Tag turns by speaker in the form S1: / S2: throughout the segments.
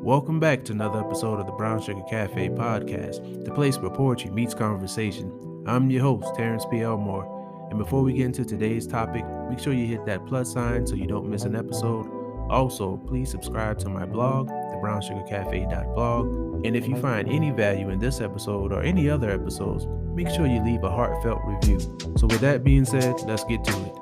S1: Welcome back to another episode of the Brown Sugar Cafe podcast, the place where poetry meets conversation. I'm your host, Terrence P. Elmore, and before we get into today's topic, make sure you hit that plus sign so you don't miss an episode. Also, please subscribe to my blog, thebrownsugarcafe.blog, and if you find any value in this episode or any other episodes, make sure you leave a heartfelt review. So with that being said, let's get to it.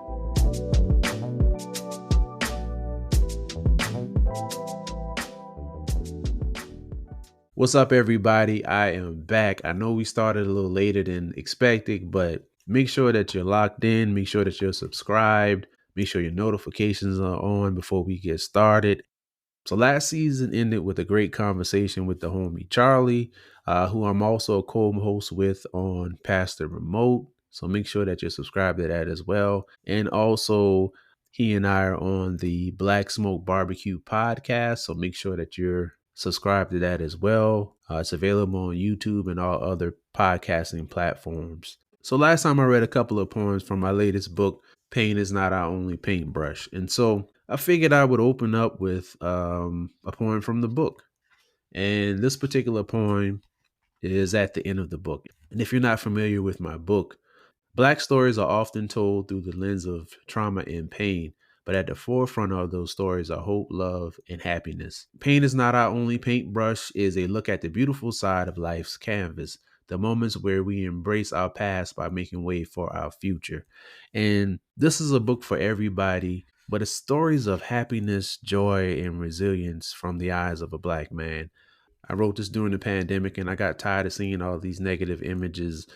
S1: What's up, everybody? I am back. I know we started a little later than expected, but make sure that you're locked in. Make sure that you're subscribed. Make sure your notifications are on before we get started. So last season ended with a great conversation with the homie Charlie, who I'm also a co-host with on Pastor Remote. So make sure that you're subscribed to that as well. And also, he and I are on the Black Smoke Barbecue podcast. So make sure that you're subscribed to that as well. It's available on YouTube and all other podcasting platforms. So last time I read a couple of poems from my latest book, Pain is Not Our Only Paintbrush. And so I figured I would open up with a poem from the book. And this particular poem is at the end of the book. And if you're not familiar with my book, Black stories are often told through the lens of trauma and pain, but at the forefront of those stories are hope, love, and happiness. Pain is Not Our Only Paintbrush is a look at the beautiful side of life's canvas, the moments where we embrace our past by making way for our future. And this is a book for everybody, but it's stories of happiness, joy, and resilience from the eyes of a Black man. I wrote this during the pandemic, and I got tired of seeing all these negative images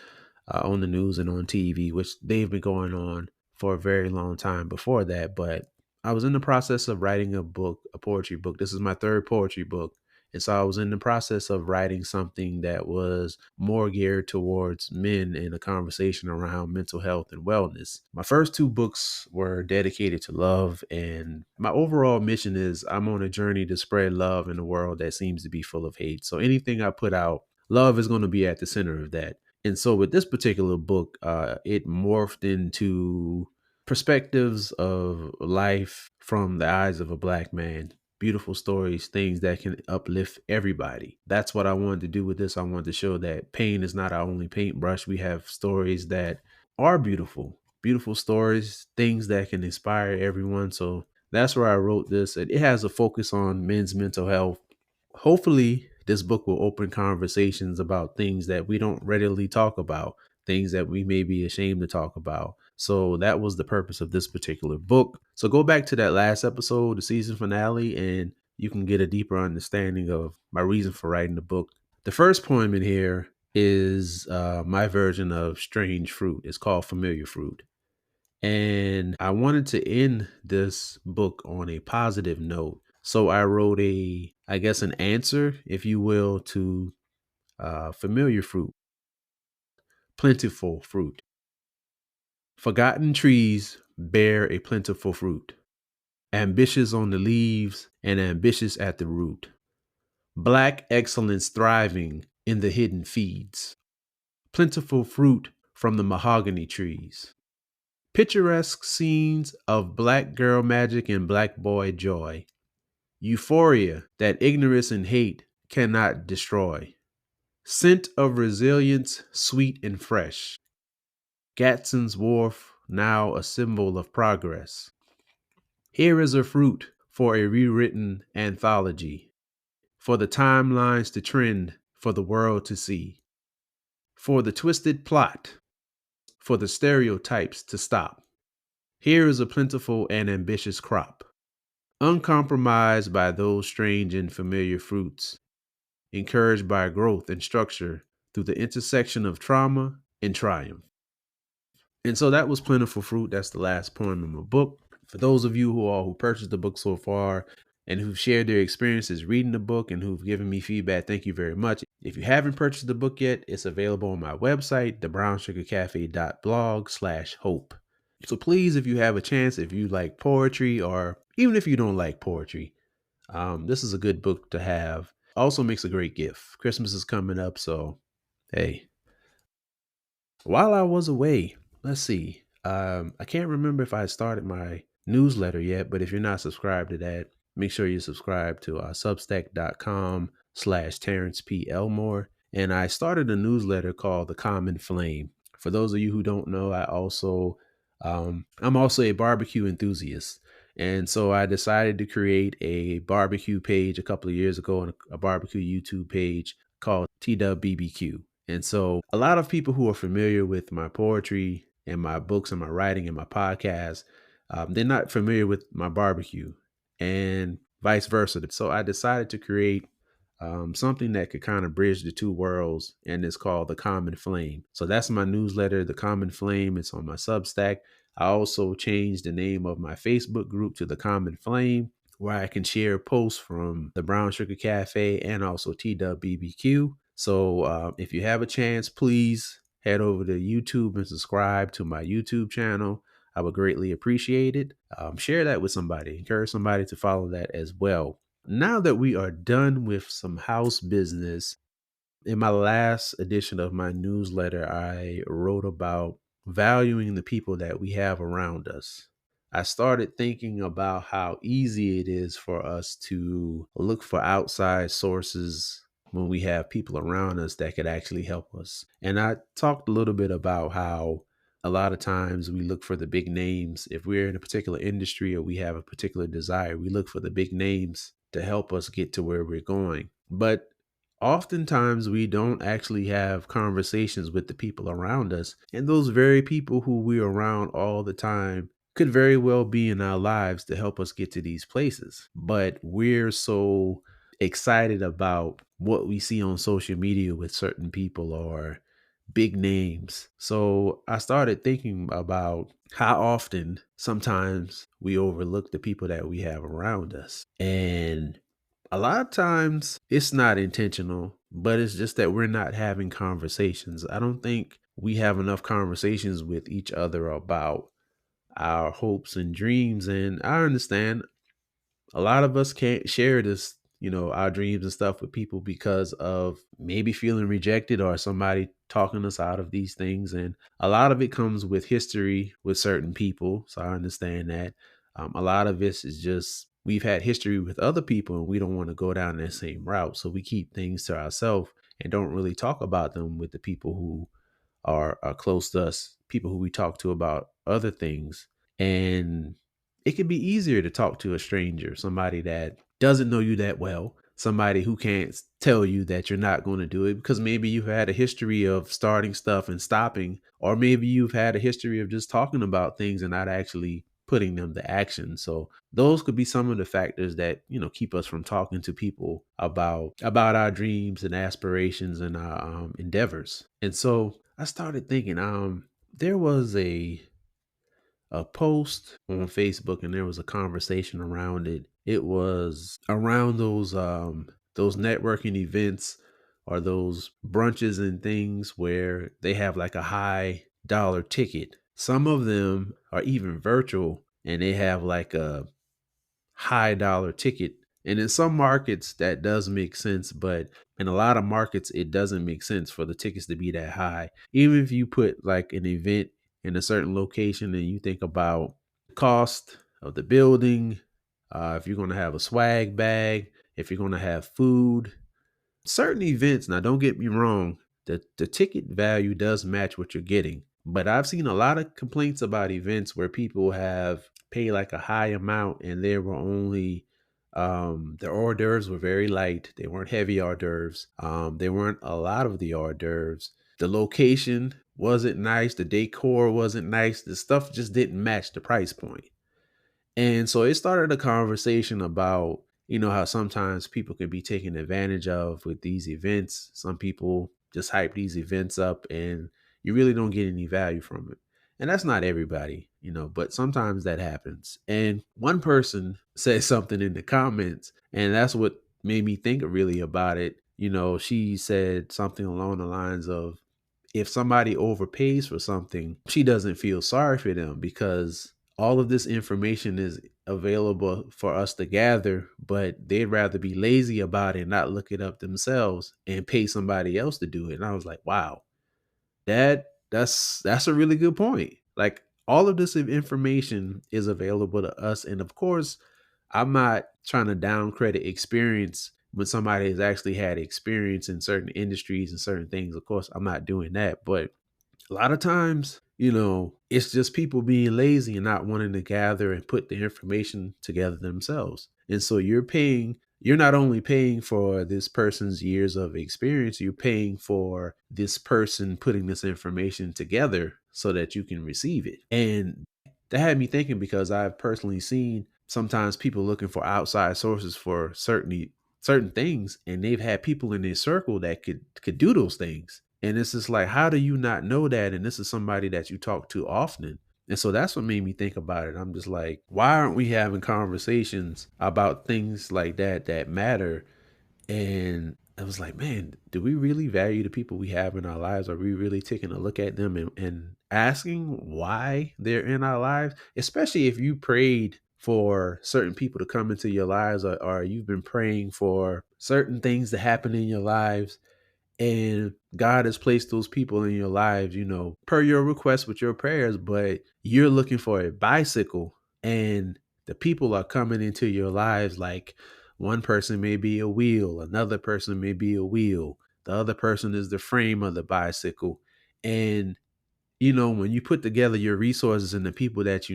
S1: on the news and on TV, which they've been going on for a very long time before that. But I was in the process of writing a book, a poetry book. This is my third poetry book. And so I was in the process of writing something that was more geared towards men in a conversation around mental health and wellness. My first two books were dedicated to love, and my overall mission is I'm on a journey to spread love in a world that seems to be full of hate. So anything I put out, love is going to be at the center of that. And so with this particular book, it morphed into perspectives of life from the eyes of a Black man. Beautiful stories, things that can uplift everybody. That's what I wanted to do with this. I wanted to show that pain is not our only paintbrush. We have stories that are beautiful, beautiful stories, things that can inspire everyone. So that's where I wrote this. It has a focus on men's mental health. Hopefully, this book will open conversations about things that we don't readily talk about, things that we may be ashamed to talk about. So that was the purpose of this particular book. So go back to that last episode, the season finale, and you can get a deeper understanding of my reason for writing the book. The first poem in here is my version of Strange Fruit. It's called Familiar Fruit. And I wanted to end this book on a positive note. So I wrote an answer, if you will, to familiar fruit, plentiful fruit. Forgotten trees bear a plentiful fruit, ambitious on the leaves and ambitious at the root. Black excellence thriving in the hidden feeds, plentiful fruit from the mahogany trees. Picturesque scenes of Black girl magic and Black boy joy. Euphoria that ignorance and hate cannot destroy. Scent of resilience, sweet and fresh. Gadsden's Wharf, now a symbol of progress. Here is a fruit for a rewritten anthology, for the timelines to trend, for the world to see, for the twisted plot, for the stereotypes to stop. Here is a plentiful and ambitious crop, uncompromised by those strange and familiar fruits, encouraged by growth and structure through the intersection of trauma and triumph. And so that was Plentiful Fruit. That's the last poem in my book. For those of you who purchased the book so far and who've shared their experiences reading the book and who've given me feedback, thank you very much. If you haven't purchased the book yet, it's available on my website, thebrownsugarcafe.blog/hope. So please, if you have a chance, if you like poetry, or even if you don't like poetry, this is a good book to have. Also makes a great gift. Christmas is coming up, so hey. While I was away, let's see. I can't remember if I started my newsletter yet, but if you're not subscribed to that, make sure you subscribe to substack.com/Terrence P. Elmore. And I started a newsletter called The Common Flame. For those of you who don't know, I'm also a barbecue enthusiast. And so I decided to create a barbecue page a couple of years ago and a barbecue YouTube page called TWBBQ. And so a lot of people who are familiar with my poetry and my books and my writing and my podcast, they're not familiar with my barbecue and vice versa. So I decided to create something that could kind of bridge the two worlds, and it's called The Common Flame. So that's my newsletter, The Common Flame. It's on my Substack. I also changed the name of my Facebook group to The Common Flame, where I can share posts from the Brown Sugar Cafe and also TWBBQ. So if you have a chance, please head over to YouTube and subscribe to my YouTube channel. I would greatly appreciate it. Share that with somebody, encourage somebody to follow that as well. Now that we are done with some house business, in my last edition of my newsletter, I wrote about valuing the people that we have around us. I started thinking about how easy it is for us to look for outside sources when we have people around us that could actually help us. And I talked a little bit about how a lot of times we look for the big names. If we're in a particular industry or we have a particular desire, we look for the big names to help us get to where we're going. But oftentimes we don't actually have conversations with the people around us. And those very people who we're around all the time could very well be in our lives to help us get to these places. But we're so excited about what we see on social media with certain people or big names. So I started thinking about how often sometimes we overlook the people that we have around us. And a lot of times it's not intentional, but it's just that we're not having conversations. I don't think we have enough conversations with each other about our hopes and dreams. And I understand a lot of us can't share this, our dreams and stuff with people because of maybe feeling rejected or somebody talking us out of these things. And a lot of it comes with history with certain people. So I understand that. A lot of this is just we've had history with other people and we don't want to go down that same route. So we keep things to ourselves and don't really talk about them with the people who are close to us, people who we talk to about other things. And it can be easier to talk to a stranger, somebody that doesn't know you that well, somebody who can't tell you that you're not going to do it because maybe you've had a history of starting stuff and stopping, or maybe you've had a history of just talking about things and not actually putting them to action. So those could be some of the factors that, keep us from talking to people about our dreams and aspirations and our endeavors. And so I started thinking, there was a post on Facebook and there was a conversation around it. It was around those networking events or those brunches and things where they have like a high dollar ticket. Some of them are even virtual and they have like a high dollar ticket. And in some markets that does make sense, but in a lot of markets it doesn't make sense for the tickets to be that high. Even if you put like an event in a certain location and you think about the cost of the building, if you're going to have a swag bag, if you're going to have food, certain events, now don't get me wrong, the ticket value does match what you're getting. But I've seen a lot of complaints about events where people have paid like a high amount and there were only the hors d'oeuvres were very light. They weren't heavy hors d'oeuvres. There weren't a lot of the hors d'oeuvres. The location wasn't nice. The decor wasn't nice. The stuff just didn't match the price point. And so it started a conversation about, how sometimes people can be taken advantage of with these events. Some people just hype these events up and you really don't get any value from it. And that's not everybody, but sometimes that happens. And one person said something in the comments, and that's what made me think really about it. She said something along the lines of, if somebody overpays for something, she doesn't feel sorry for them because all of this information is available for us to gather, but they'd rather be lazy about it and not look it up themselves and pay somebody else to do it. And I was like, wow, that's a really good point. Like all of this information is available to us. And of course, I'm not trying to down credit experience when somebody has actually had experience in certain industries and certain things. Of course, I'm not doing that, but a lot of times, it's just people being lazy and not wanting to gather and put the information together themselves. And so you're not only paying for this person's years of experience, you're paying for this person putting this information together so that you can receive it. And that had me thinking because I've personally seen sometimes people looking for outside sources for certain things, and they've had people in their circle that could do those things. And it's just like, how do you not know that? And this is somebody that you talk to often. And so that's what made me think about it. I'm just like, why aren't we having conversations about things like that matter? And I was like, man, do we really value the people we have in our lives? Are we really taking a look at them and asking why they're in our lives? Especially if you prayed for certain people to come into your lives, or you've been praying for certain things to happen in your lives, and God has placed those people in your lives, per your request with your prayers, but you're looking for a bicycle, and the people are coming into your lives like one person may be a wheel, another person may be a wheel, the other person is the frame of the bicycle. And when you put together your resources and the people that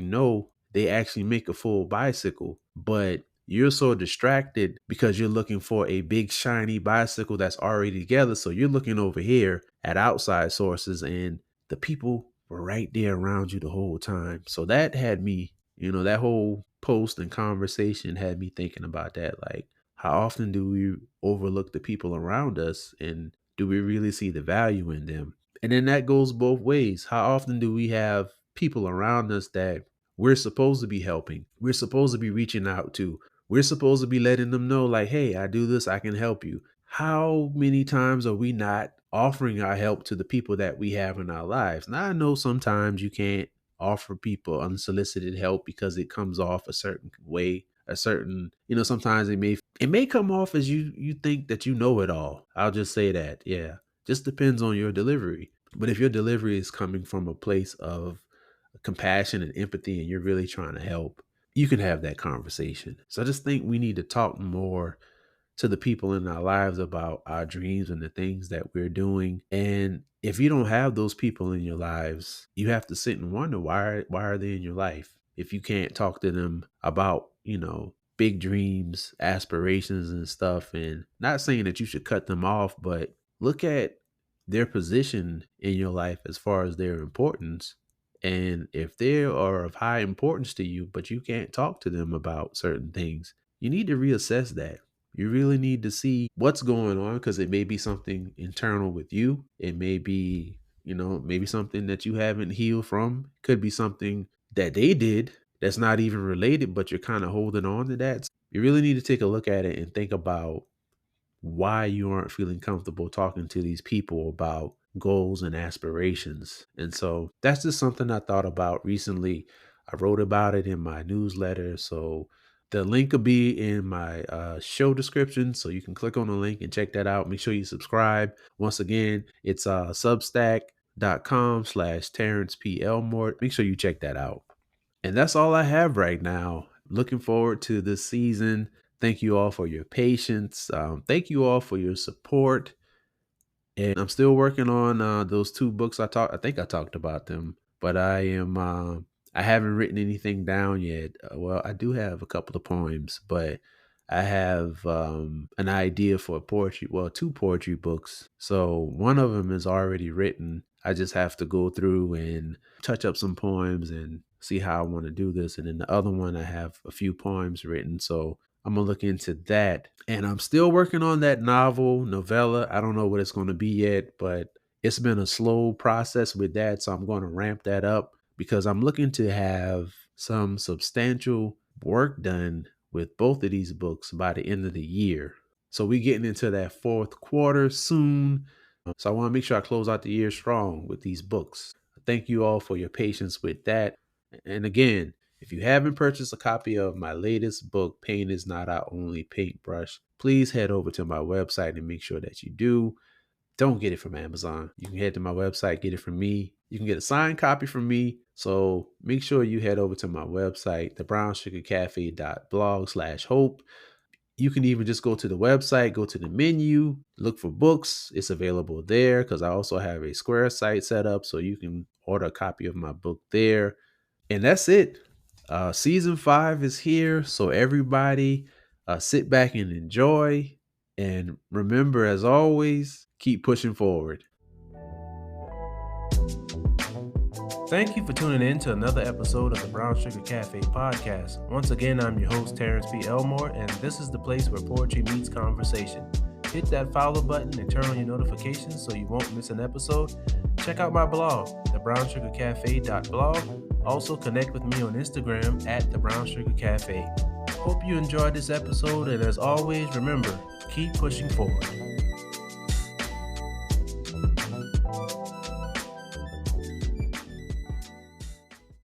S1: they actually make a full bicycle, but you're so distracted because you're looking for a big shiny bicycle that's already together. So you're looking over here at outside sources, and the people were right there around you the whole time. So that had me, that whole post and conversation had me thinking about that. Like, how often do we overlook the people around us, and do we really see the value in them? And then that goes both ways. How often do we have people around us that we're supposed to be helping? We're supposed to be reaching out to. We're supposed to be letting them know, like, hey, I do this, I can help you. How many times are we not offering our help to the people that we have in our lives? Now, I know sometimes you can't offer people unsolicited help because it comes off a certain way, sometimes it may come off as you think that you know it all. I'll just say that. Yeah. Just depends on your delivery. But if your delivery is coming from a place of compassion and empathy, and you're really trying to help, you can have that conversation. So I just think we need to talk more to the people in our lives about our dreams and the things that we're doing. And if you don't have those people in your lives, you have to sit and wonder, why are they in your life? If you can't talk to them about, big dreams, aspirations and stuff. And not saying that you should cut them off, but look at their position in your life as far as their importance. And if they are of high importance to you, but you can't talk to them about certain things, you need to reassess that. You really need to see what's going on, because it may be something internal with you. It may be, maybe something that you haven't healed from. Could be something that they did that's not even related, but you're kind of holding on to that. You really need to take a look at it and think about why you aren't feeling comfortable talking to these people about goals and aspirations. And so that's just something I thought about recently. I wrote about it in my newsletter. So the link will be in my show description. So you can click on the link and check that out. Make sure you subscribe. Once again, it's substack.com/Terrence P. Elmore. Make sure you check that out. And that's all I have right now. Looking forward to this season. Thank you all for your patience. Thank you all for your support. And I'm still working on those two books I think I talked about them, but I haven't written anything down yet. Well, I do have a couple of poems, but I have an idea for two poetry books. So one of them is already written. I just have to go through and touch up some poems and see how I want to do this. And then the other one, I have a few poems written. So I'm gonna look into that. And I'm still working on that novella. I don't know what it's gonna be yet, but it's been a slow process with that. So I'm gonna ramp that up because I'm looking to have some substantial work done with both of these books by the end of the year. So we're getting into that fourth quarter soon. So I want to make sure I close out the year strong with these books. Thank you all for your patience with that. And again, if you haven't purchased a copy of my latest book, Paint is Not Our Only Paintbrush, please head over to my website and make sure that you do. don't get it from Amazon. You can head to my website, get it from me. You can get a signed copy from me. So make sure you head over to my website, thebrownsugarcafe.blog/hope. You can even just go to the website, go to the menu, look for books. It's available there because I also have a Square site set up so you can order a copy of my book there. And that's it. Season 5 is here. So everybody sit back and enjoy. And remember, as always, keep pushing forward. Thank you for tuning in to another episode of the Brown Sugar Cafe podcast. Once again, I'm your host, Terrence P. Elmore, and this is the place where poetry meets conversation. Hit that follow button and turn on your notifications so you won't miss an episode. Check out my blog, thebrownsugarcafe.blog. Also connect with me on Instagram at thebrownsugarcafe. Hope you enjoyed this episode, and as always, remember, keep pushing forward.